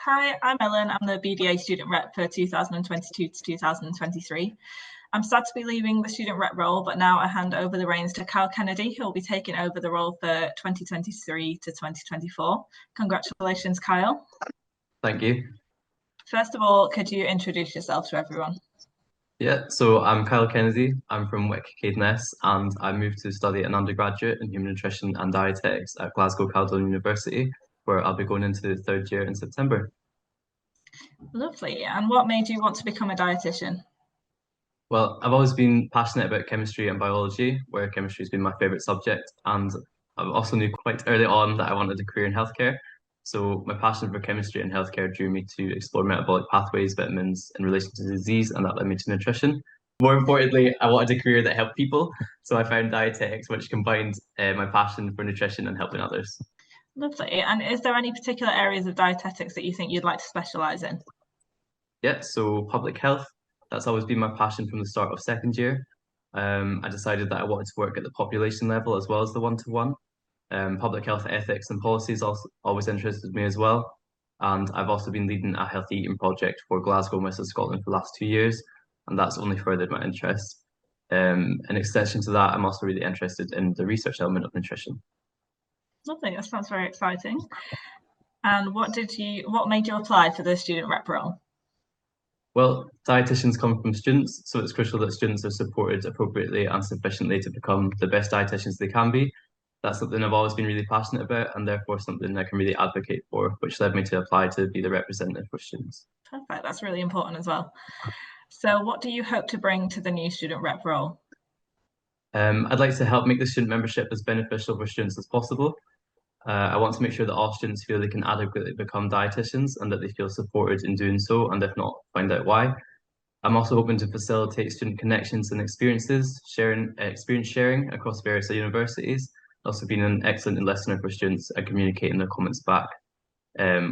Hi, I'm Ellen. I'm the BDA Student Rep for 2022 to 2023. I'm sad to be leaving the Student Rep role, but now I hand over the reins to Kyle Kennedy, who will be taking over the role for 2023 to 2024. Congratulations, Kyle. Thank you. First of all, could you introduce yourself to everyone? Yeah, so I'm Kyle Kennedy. I'm from Wick, Caithness, and I moved to study an undergraduate in human nutrition and dietetics at Glasgow Caledonian University, where I'll be going into the third year in September. Lovely. And what made you want to become a dietitian? Well, I've always been passionate about chemistry and biology, where chemistry has been my favourite subject, and I also knew quite early on that I wanted a career in healthcare. So my passion for chemistry and healthcare drew me to explore metabolic pathways, vitamins in relation to disease, and that led me to nutrition. More importantly, I wanted a career that helped people, so I found dietetics, which combined my passion for nutrition and helping others. Lovely. And is there any particular areas of dietetics that you think you'd like to specialise in? Yeah, so public health, that's always been my passion from the start of second year. I decided that I wanted to work at the population level as well as the one-to-one. Public health ethics and policies also always interested me as well. And I've also been leading a healthy eating project for Glasgow and West of Scotland for the last 2 years, and that's only furthered my interest. In extension to that, I'm also really interested in the research element of nutrition. Lovely. That sounds very exciting. And what made you apply for the Student Rep role? Well, dietitians come from students, so it's crucial that students are supported appropriately and sufficiently to become the best dietitians they can be. That's something I've always been really passionate about, and therefore something I can really advocate for, which led me to apply to be the representative for students. Perfect. That's really important as well. So what do you hope to bring to the new Student Rep role? I'd like to help make the student membership as beneficial for students as possible. I want to make sure that all students feel they can adequately become dietitians and that they feel supported in doing so, and if not, find out why. I'm also hoping to facilitate student connections and experiences, experience sharing across various universities. Also being an excellent listener for students and communicating their comments back,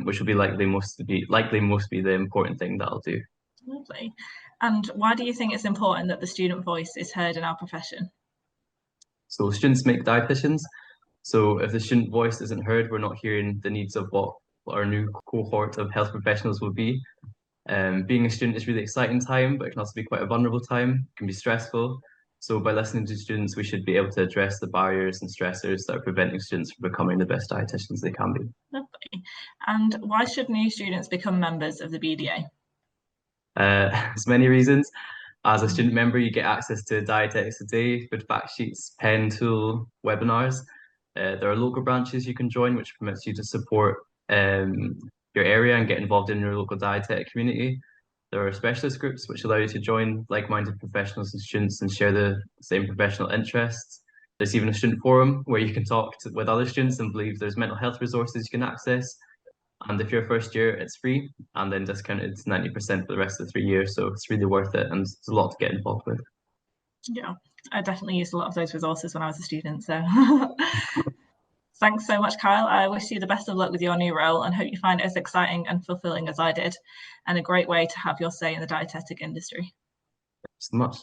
which will be likely most be the important thing that I'll do. Lovely. And why do you think it's important that the student voice is heard in our profession? So students make dietitians. So if the student voice isn't heard, we're not hearing the needs of what our new cohort of health professionals will be. Being a student is really exciting time, but it can also be quite a vulnerable time. It can be stressful. So by listening to students, we should be able to address the barriers and stressors that are preventing students from becoming the best dietitians they can be. Lovely. And why should new students become members of the BDA? There's many reasons. As a student member, you get access to dietetics a day with fact sheets, pen tool, webinars. There are local branches you can join, which permits you to support your area and get involved in your local dietetic community. There are specialist groups which allow you to join like-minded professionals and students and share the same professional interests. There's even a student forum where you can talk with other students and believe there's mental health resources you can access. And if you're first year, it's free and then discounted 90% for the rest of the 3 years. So it's really worth it and it's a lot to get involved with. Yeah, I definitely used a lot of those resources when I was a student. So thanks so much, Kyle. I wish you the best of luck with your new role and hope you find it as exciting and fulfilling as I did, and a great way to have your say in the dietetic industry. Thanks so much.